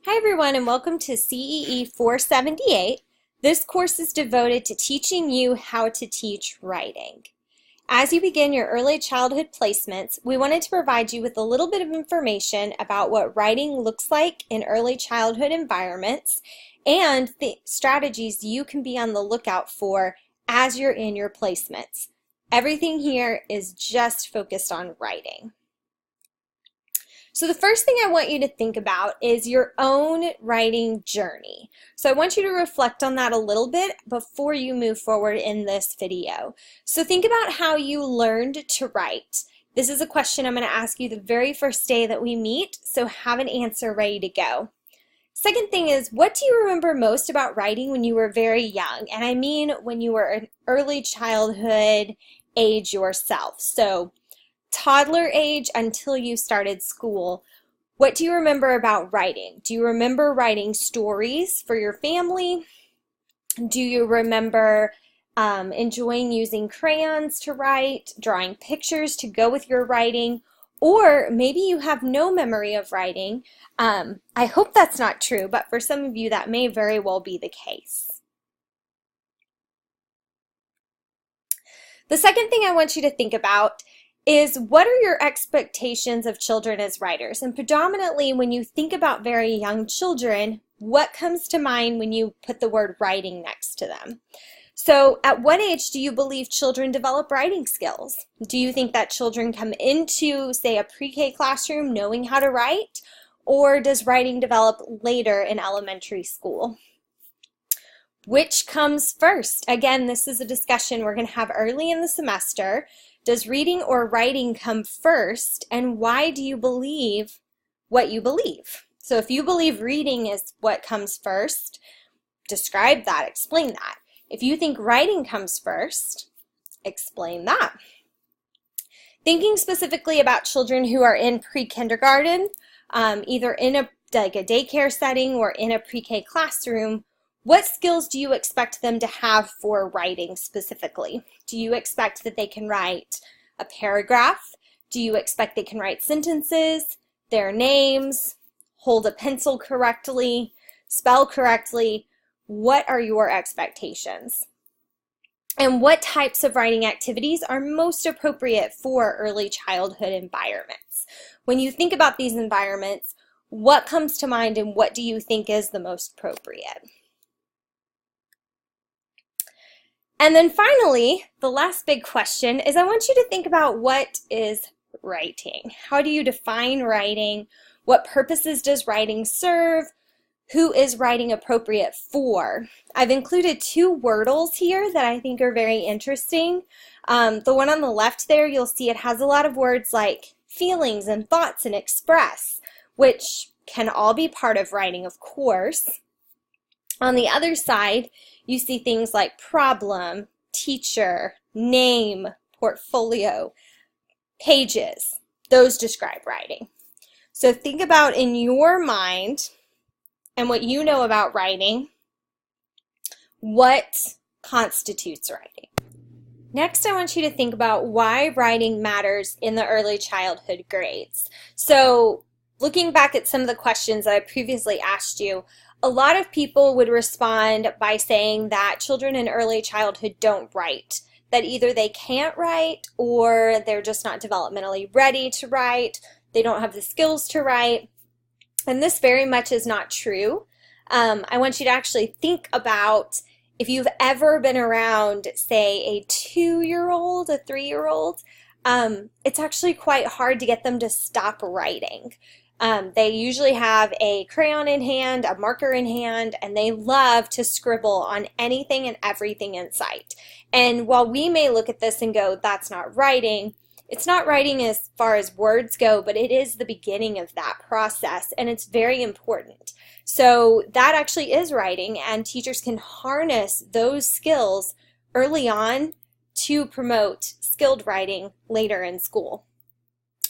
Hi everyone and welcome to CEE 478. This course is devoted to teaching you how to teach writing. As you begin your early childhood placements, we wanted to provide you with a little bit of information about what writing looks like in early childhood environments and the strategies you can be on the lookout for as you're in your placements. Everything here is just focused on writing. So the first thing I want you to think about is your own writing journey. So I want you to reflect on that a little bit before you move forward in this video. So think about how you learned to write. This is a question I'm going to ask you the very first day that we meet, so have an answer ready to go. Second thing is, what do you remember most about writing when you were very young? And I mean when you were an early childhood age yourself. So toddler age until you started school. What do you remember about writing? Do you remember writing stories for your family? Do you remember enjoying using crayons to write, drawing pictures to go with your writing? Or maybe you have no memory of writing. I hope that's not true, but for some of you that may very well be the case. The second thing I want you to think about is, what are your expectations of children as writers? And predominantly when you think about very young children, what comes to mind when you put the word writing next to them? So at what age do you believe children develop writing skills? Do you think that children come into, say, a pre-K classroom knowing how to write? Or does writing develop later in elementary school? Which comes first? Again, this is a discussion we're going to have early in the semester. Does reading or writing come first, and why do you believe what you believe? So if you believe reading is what comes first, describe that, explain that. If you think writing comes first, explain that. Thinking specifically about children who are in pre-kindergarten, either in a daycare setting or in a pre-K classroom, what skills do you expect them to have for writing specifically? Do you expect that they can write a paragraph? Do you expect they can write sentences, their names, hold a pencil correctly, spell correctly? What are your expectations? And what types of writing activities are most appropriate for early childhood environments? When you think about these environments, what comes to mind and what do you think is the most appropriate? And then finally, the last big question is, I want you to think about, what is writing? How do you define writing? What purposes does writing serve? Who is writing appropriate for? I've included two wordles here that I think are very interesting. The one on the left there, you'll see it has a lot of words like feelings and thoughts and express, which can all be part of writing, of course. On the other side, you see things like problem, teacher, name, portfolio, pages. Those describe writing. So think about, in your mind and what you know about writing, what constitutes writing. Next, I want you to think about why writing matters in the early childhood grades. So looking back at some of the questions that I previously asked you, a lot of people would respond by saying that children in early childhood don't write, that either they can't write or they're just not developmentally ready to write, they don't have the skills to write, and this very much is not true. I want you to actually think about if you've ever been around, say, a 2-year-old, a 3-year-old, it's actually quite hard to get them to stop writing. They usually have a crayon in hand, a marker in hand, and they love to scribble on anything and everything in sight. And while we may look at this and go, that's not writing, it's not writing as far as words go, but it is the beginning of that process, and it's very important. So that actually is writing, and teachers can harness those skills early on to promote skilled writing later in school.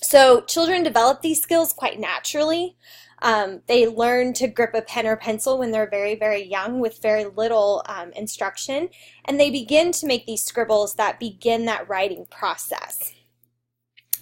So children develop these skills quite naturally. They learn to grip a pen or pencil when they're very, very young with very little instruction, and they begin to make these scribbles that begin that writing process.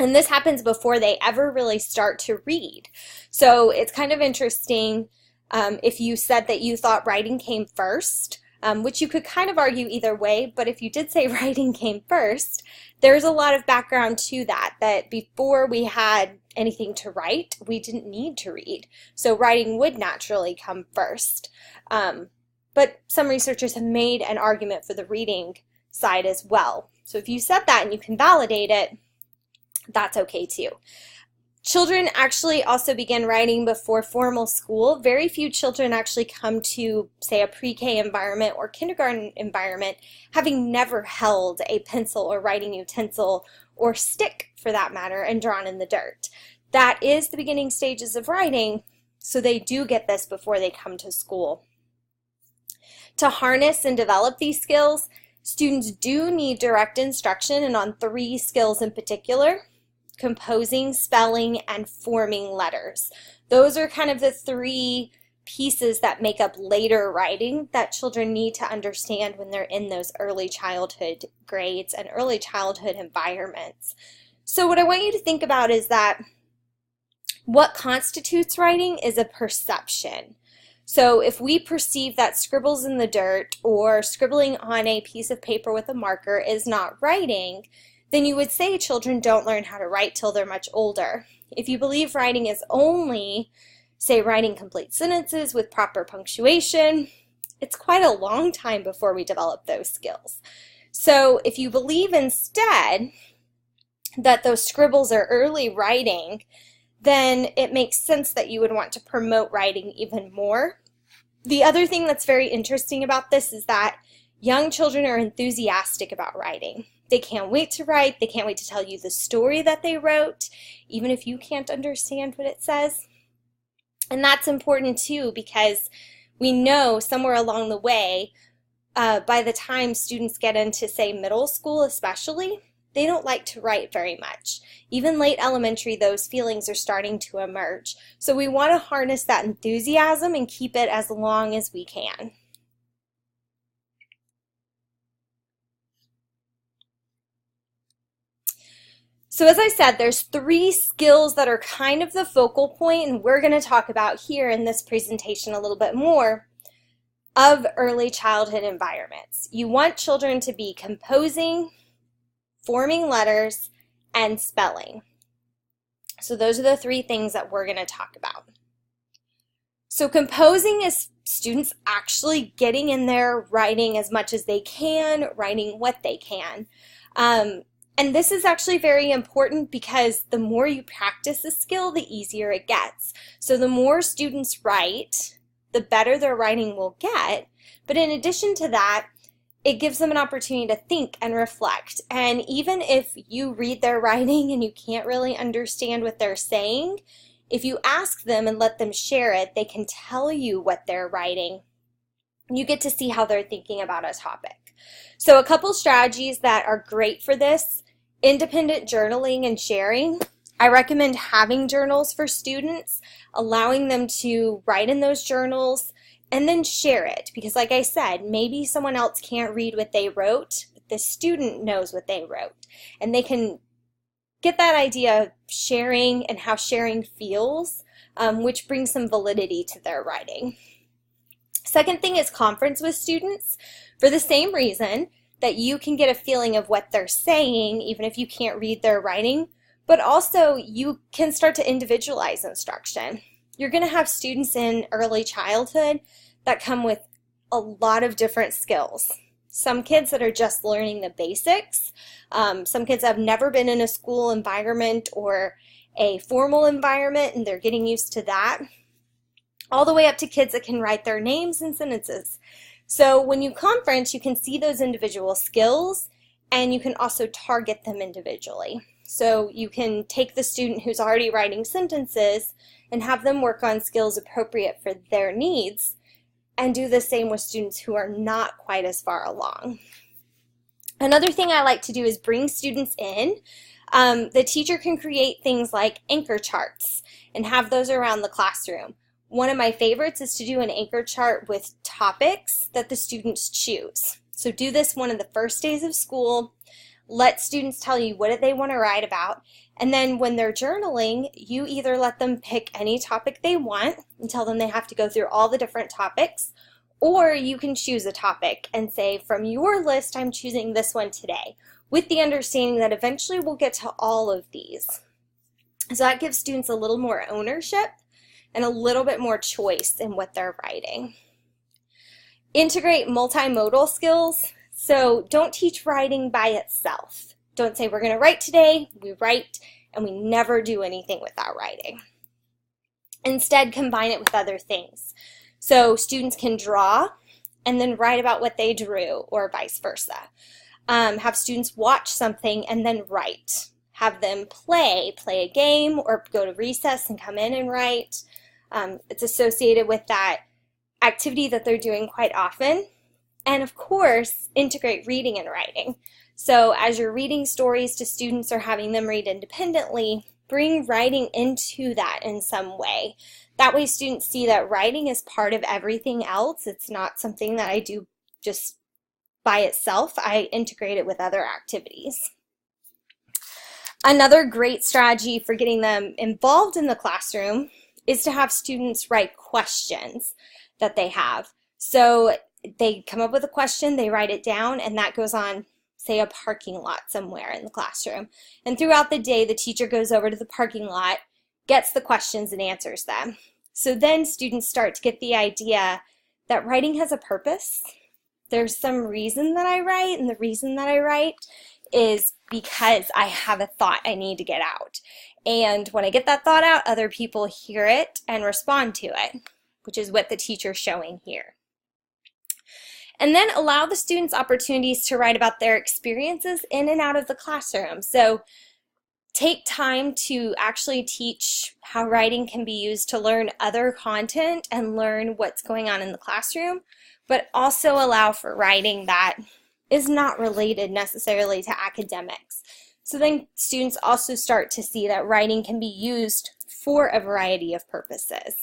And this happens before they ever really start to read. So it's kind of interesting If you said that you thought writing came first, which you could kind of argue either way, but if you did say writing came first, there's a lot of background to that, that before we had anything to write, we didn't need to read. So writing would naturally come first. But some researchers have made an argument for the reading side as well. So if you said that and you can validate it, that's okay too. Children actually also begin writing before formal school. Very few children actually come to, say, a pre-K environment or kindergarten environment having never held a pencil or writing utensil or stick, for that matter, and drawn in the dirt. That is the beginning stages of writing, so they do get this before they come to school. To harness and develop these skills, students do need direct instruction, and on 3 skills in particular: composing, spelling, and forming letters. Those are kind of the 3 pieces that make up later writing that children need to understand when they're in those early childhood grades and early childhood environments. So what I want you to think about is that what constitutes writing is a perception. So if we perceive that scribbles in the dirt or scribbling on a piece of paper with a marker is not writing, then you would say children don't learn how to write till they're much older. If you believe writing is only, say, writing complete sentences with proper punctuation, it's quite a long time before we develop those skills. So if you believe instead that those scribbles are early writing, then it makes sense that you would want to promote writing even more. The other thing that's very interesting about this is that young children are enthusiastic about writing. They can't wait to write. They can't wait to tell you the story that they wrote, even if you can't understand what it says. And that's important too, because we know somewhere along the way, by the time students get into, say, middle school especially, they don't like to write very much. Even late elementary, those feelings are starting to emerge. So we want to harness that enthusiasm and keep it as long as we can. So as I said, there's 3 skills that are kind of the focal point, and we're going to talk about here in this presentation a little bit more of early childhood environments. You want children to be composing, forming letters, and spelling. So those are the 3 things that we're going to talk about. So composing is students actually getting in there, writing as much as they can, writing what they can. And this is actually very important because the more you practice a skill, the easier it gets. So the more students write, the better their writing will get. But in addition to that, it gives them an opportunity to think and reflect. And even if you read their writing and you can't really understand what they're saying, if you ask them and let them share it, they can tell you what they're writing. You get to see how they're thinking about a topic. So a couple strategies that are great for this: independent journaling and sharing. I recommend having journals for students, allowing them to write in those journals and then share it. Because like I said, maybe someone else can't read what they wrote, but the student knows what they wrote. And they can get that idea of sharing and how sharing feels, which brings some validity to their writing. Second thing is conference with students for the same reason, that you can get a feeling of what they're saying, even if you can't read their writing, but also you can start to individualize instruction. You're going to have students in early childhood that come with a lot of different skills. Some kids that are just learning the basics, some kids have never been in a school environment or a formal environment and they're getting used to that, all the way up to kids that can write their names and sentences. So when you conference, you can see those individual skills and you can also target them individually. So you can take the student who's already writing sentences and have them work on skills appropriate for their needs, and do the same with students who are not quite as far along. Another thing I like to do is bring students in. The teacher can create things like anchor charts and have those around the classroom. One of my favorites is to do an anchor chart with topics that the students choose. So do this one of the first days of school. Let students tell you what they want to write about, And then when they're journaling, you either let them pick any topic they want and tell them they have to go through all the different topics, or you can choose a topic and say, from your list, I'm choosing this one today, with the understanding that eventually we'll get to all of these. So that gives students a little more ownership and a little bit more choice in what they're writing. Integrate multimodal skills. So don't teach writing by itself. Don't say we're going to write today, we write, and we never do anything without writing. Instead, combine it with other things. So students can draw and then write about what they drew, or vice versa. Have students watch something and then write. Have them play a game, or go to recess and come in and write. It's associated with that activity that they're doing quite often. And of course, integrate reading and writing. So as you're reading stories to students or having them read independently, bring writing into that in some way. That way students see that writing is part of everything else. It's not something that I do just by itself. I integrate it with other activities. Another great strategy for getting them involved in the classroom is to have students write questions that they have. So they come up with a question, they write it down, and that goes on, say, a parking lot somewhere in the classroom. And throughout the day, the teacher goes over to the parking lot, gets the questions, and answers them. So then students start to get the idea that writing has a purpose. There's some reason that I write, and the reason that I write is because I have a thought I need to get out. And when I get that thought out, other people hear it and respond to it, which is what the teacher's showing here. And then allow the students opportunities to write about their experiences in and out of the classroom. So take time to actually teach how writing can be used to learn other content and learn what's going on in the classroom, but also allow for writing that is not related necessarily to academics. So then students also start to see that writing can be used for a variety of purposes.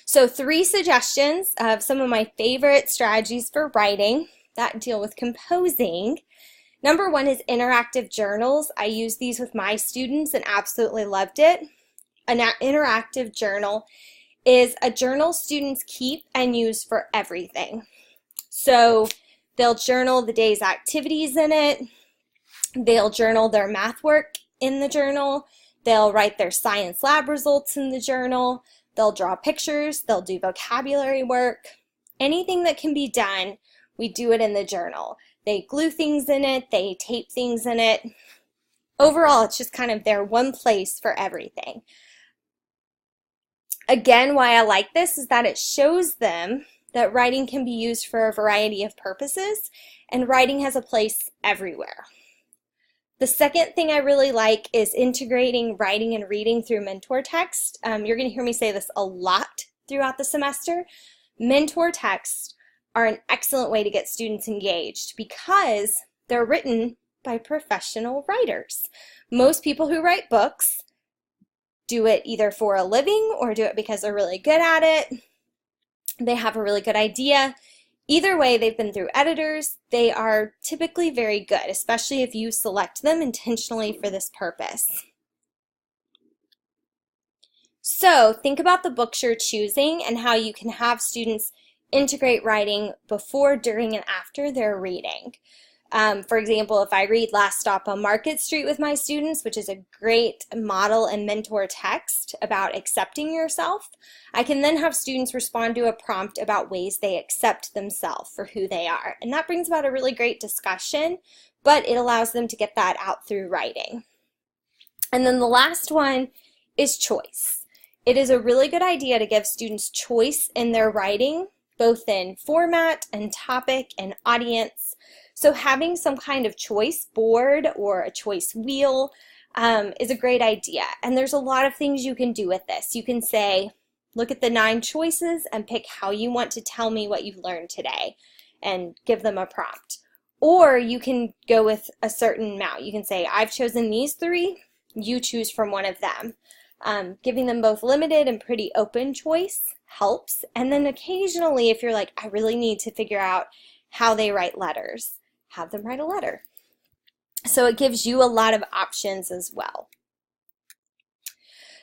So 3 suggestions of some of my favorite strategies for writing that deal with composing. Number 1 is interactive journals. I use these with my students and absolutely loved it. An interactive journal is a journal students keep and use for everything. So they'll journal the day's activities in it. They'll journal their math work in the journal. They'll write their science lab results in the journal. They'll draw pictures. They'll do vocabulary work. Anything that can be done, we do it in the journal. They glue things in it. They tape things in it. Overall, it's just kind of their one place for everything. Again, why I like this is that it shows them that writing can be used for a variety of purposes, and writing has a place everywhere. The second thing I really like is integrating writing and reading through mentor text. You're going to hear me say this a lot throughout the semester. Mentor texts are an excellent way to get students engaged because they're written by professional writers. Most people who write books do it either for a living or do it because they're really good at it. They have a really good idea. Either way, they've been through editors. They are typically very good, especially if you select them intentionally for this purpose. So think about the books you're choosing and how you can have students integrate writing before, during, and after their reading. For example, if I read Last Stop on Market Street with my students, which is a great model and mentor text about accepting yourself, I can then have students respond to a prompt about ways they accept themselves for who they are. And that brings about a really great discussion, but it allows them to get that out through writing. And then the last one is choice. It is a really good idea to give students choice in their writing, both in format and topic and audience. So having some kind of choice board or a choice wheel is a great idea. And there's a lot of things you can do with this. You can say, look at the 9 choices and pick how you want to tell me what you've learned today and give them a prompt. Or you can go with a certain amount. You can say, I've chosen these 3, you choose from one of them. Giving them both limited and pretty open choice helps. And then occasionally, if you're like, I really need to figure out how they write letters, have them write a letter. So it gives you a lot of options as well.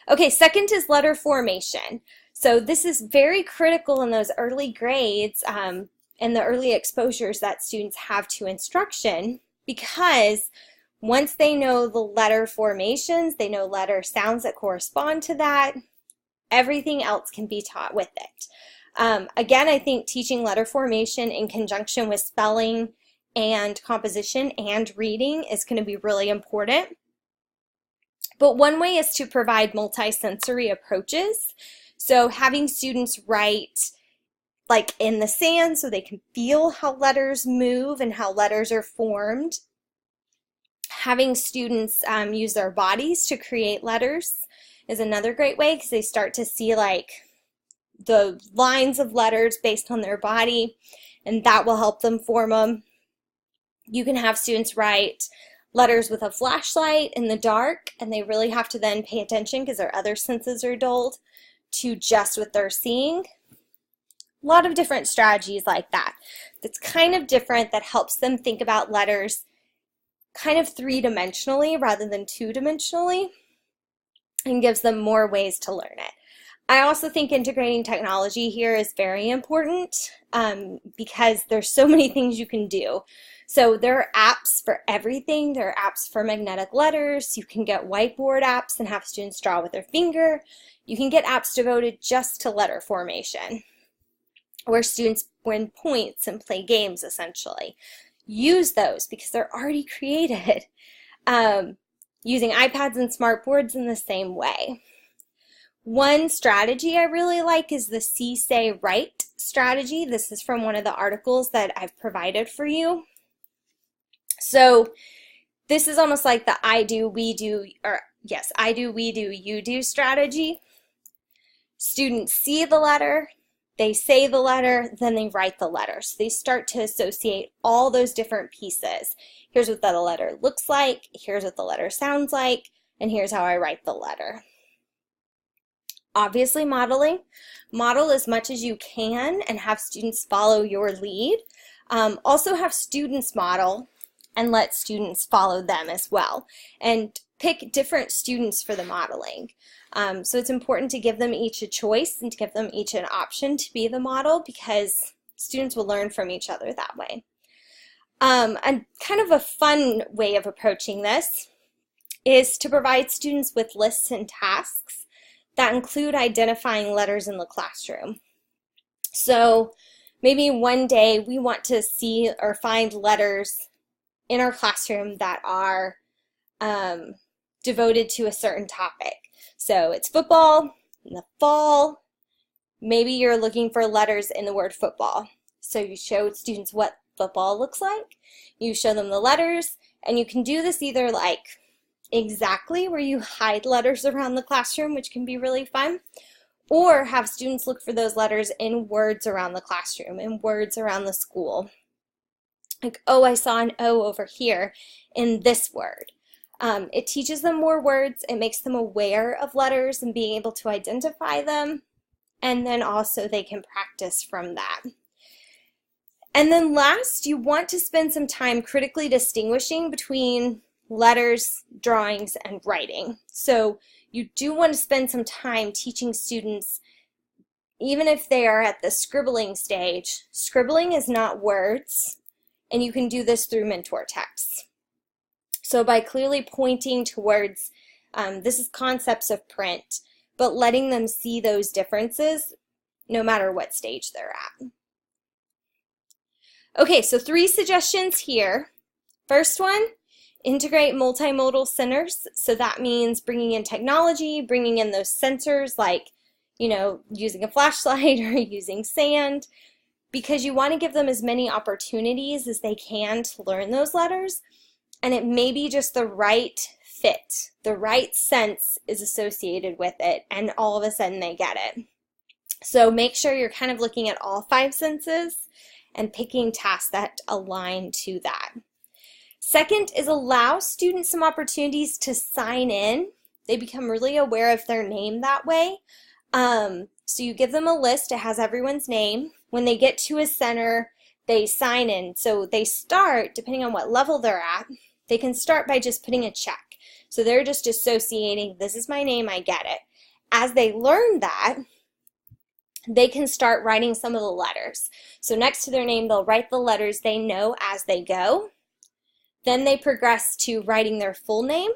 Okay, second is letter formation. So this is very critical in those early grades and the early exposures that students have to instruction, because once they know the letter formations, they know letter sounds that correspond to that, everything else can be taught with it. Again, I think teaching letter formation in conjunction with spelling and composition and reading is going to be really important. But one way is to provide multisensory approaches. So having students write like in the sand so they can feel how letters move and how letters are formed. Having students use their bodies to create letters is another great way, because they start to see like the lines of letters based on their body, and that will help them form them. You can have students write letters with a flashlight in the dark, and they really have to then pay attention because their other senses are dulled to just what they're seeing. A lot of different strategies like that. That's kind of different, that helps them think about letters kind of three-dimensionally rather than two-dimensionally, and gives them more ways to learn it. I also think integrating technology here is very important because there's so many things you can do. So there are apps for everything. There are apps for magnetic letters. You can get whiteboard apps and have students draw with their finger. You can get apps devoted just to letter formation, where students win points and play games essentially. Use those because they're already created. Using iPads and smartboards in the same way. One strategy I really like is the See, Say, Write strategy. This is from one of the articles that I've provided for you. So this is almost like the I do, we do, or yes, I do, we do, you do strategy. Students see the letter, they say the letter, then they write the letter. So they start to associate all those different pieces. Here's what the letter looks like, here's what the letter sounds like, and here's how I write the letter. Obviously modeling. Model as much as you can and have students follow your lead. Also have students model and let students follow them as well. And pick different students for the modeling. So it's important to give them each a choice and to give them each an option to be the model, because students will learn from each other that way. And kind of a fun way of approaching this is to provide students with lists and tasks that include identifying letters in the classroom. So maybe one day we want to see or find letters in our classroom that are devoted to a certain topic. So it's football in the fall. Maybe you're looking for letters in the word football. So you show students what football looks like. You show them the letters, and you can do this either like exactly where you hide letters around the classroom, which can be really fun, or have students look for those letters in words around the classroom, in words around the school. Like, oh, I saw an O over here in this word. It teaches them more words, it makes them aware of letters and being able to identify them, and then also they can practice from that. And then last, you want to spend some time critically distinguishing between letters, drawings, and writing. So you do want to spend some time teaching students, even if they are at the scribbling stage. Scribbling is not words, and you can do this through mentor texts. So by clearly pointing towards, this is concepts of print, but letting them see those differences no matter what stage they're at. Okay, so 3 suggestions here. First one, integrate multimodal centers. So that means bringing in technology, bringing in those sensors like, using a flashlight or using sand, because you want to give them as many opportunities as they can to learn those letters. And it may be just the right fit, the right sense is associated with it, and all of a sudden they get it. So make sure you're kind of looking at all 5 senses and picking tasks that align to that. Second is allow students some opportunities to sign in. They become really aware of their name that way. So you give them a list, it has everyone's name. When they get to a center, they sign in. So they start, depending on what level they're at, they can start by just putting a check. So they're just associating, this is my name, I get it. As they learn that, they can start writing some of the letters. So next to their name, they'll write the letters they know as they go. Then they progress to writing their full name.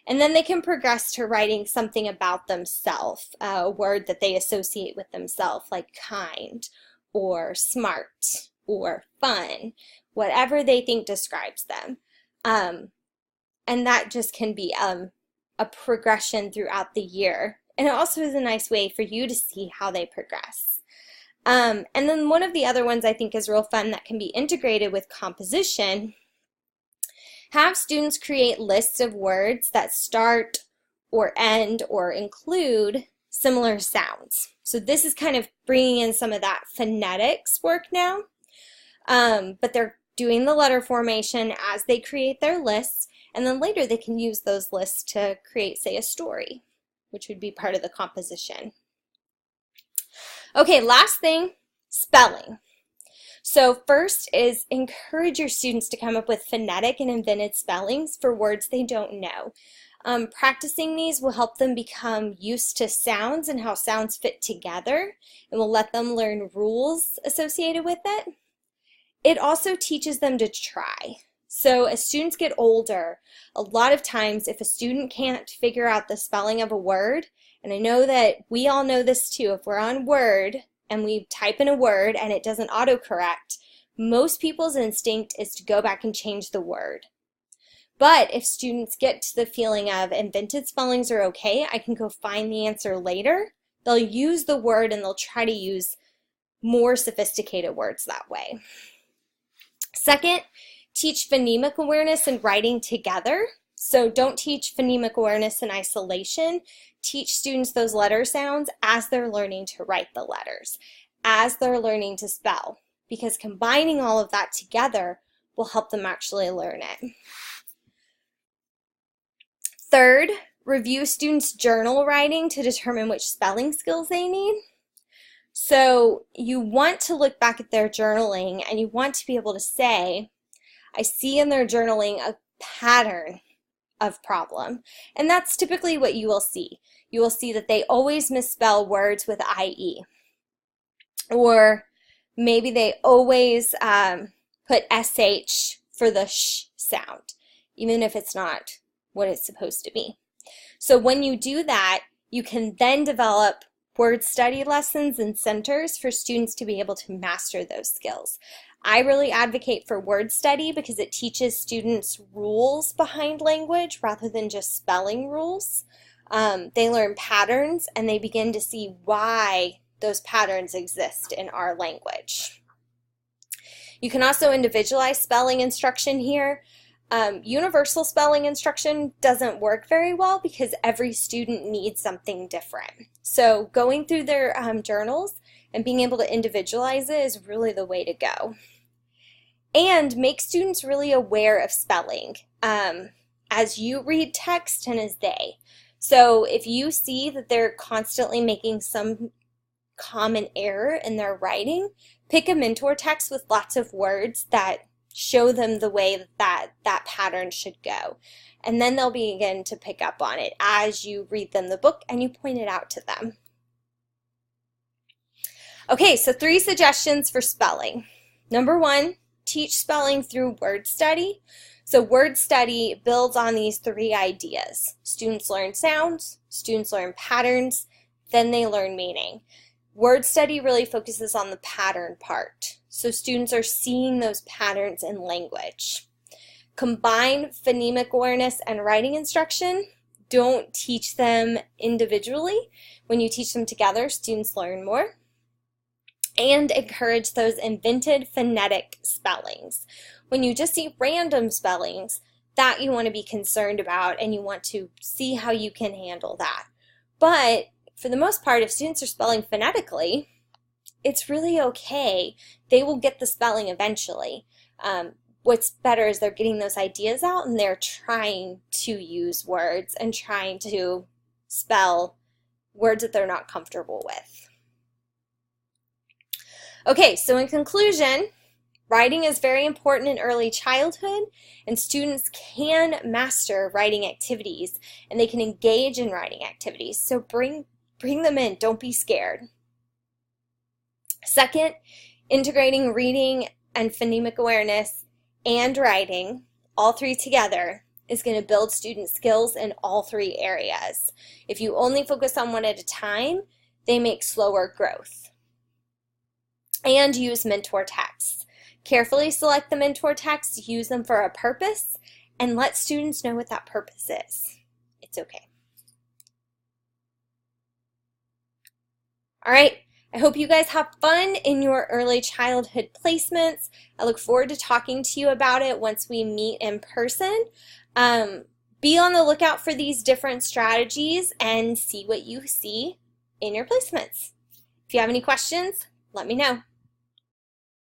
And then they can progress to writing something about themselves, a word that they associate with themselves, like kind or smart or fun, whatever they think describes them. And that just can be a progression throughout the year. And it also is a nice way for you to see how they progress. And then one of the other ones I think is real fun that can be integrated with composition. Have students create lists of words that start or end or include similar sounds. So this is kind of bringing in some of that phonetics work now, but they're doing the letter formation as they create their lists, and then later they can use those lists to create, say, a story, which would be part of the composition. Okay, last thing, spelling. So first is encourage your students to come up with phonetic and invented spellings for words they don't know. Practicing these will help them become used to sounds and how sounds fit together, and will let them learn rules associated with it. It also teaches them to try. So as students get older, a lot of times if a student can't figure out the spelling of a word, and I know that we all know this too, if we're on Word and we type in a word and it doesn't autocorrect, most people's instinct is to go back and change the word. But if students get to the feeling of invented spellings are okay, I can go find the answer later, they'll use the word and they'll try to use more sophisticated words that way. Second, teach phonemic awareness and writing together. So don't teach phonemic awareness in isolation. Teach students those letter sounds as they're learning to write the letters, as they're learning to spell, because combining all of that together will help them actually learn it. Third, review students' journal writing to determine which spelling skills they need. So you want to look back at their journaling and you want to be able to say, I see in their journaling a pattern of problem. And that's typically what you will see. You will see that they always misspell words with IE. Or maybe they always put SH for the sh sound, even if it's not what it's supposed to be. So when you do that, you can then develop word study lessons and centers for students to be able to master those skills. I really advocate for word study because it teaches students rules behind language rather than just spelling rules. They learn patterns and they begin to see why those patterns exist in our language. You can also individualize spelling instruction here. Universal spelling instruction doesn't work very well because every student needs something different. So going through their journals and being able to individualize it is really the way to go. And make students really aware of spelling as you read text and as they. So if you see that they're constantly making some common error in their writing, pick a mentor text with lots of words that show them the way that pattern should go. And then they'll begin to pick up on it as you read them the book and you point it out to them. Okay, so 3 suggestions for spelling. Number 1, teach spelling through word study. So word study builds on these 3 ideas. Students learn sounds, students learn patterns, then they learn meaning. Word study really focuses on the pattern part. So students are seeing those patterns in language. Combine phonemic awareness and writing instruction. Don't teach them individually. When you teach them together, students learn more. And encourage those invented phonetic spellings. When you just see random spellings, that you want to be concerned about and you want to see how you can handle that. But for the most part, if students are spelling phonetically, it's really okay. They will get the spelling eventually. What's better is they're getting those ideas out and they're trying to use words and trying to spell words that they're not comfortable with. Okay, so in conclusion, Writing is very important in early childhood, and students can master writing activities and they can engage in writing activities. So bring them in, don't be scared. Second, integrating reading and phonemic awareness and writing, all three together, is going to build student skills in all three areas. If you only focus on one at a time, they make slower growth. And use mentor texts. Carefully select the mentor texts, use them for a purpose, and let students know what that purpose is. It's okay. All right, I hope you guys have fun in your early childhood placements. I look forward to talking to you about it once we meet in person. Be on the lookout for these different strategies and see what you see in your placements. If you have any questions, let me know.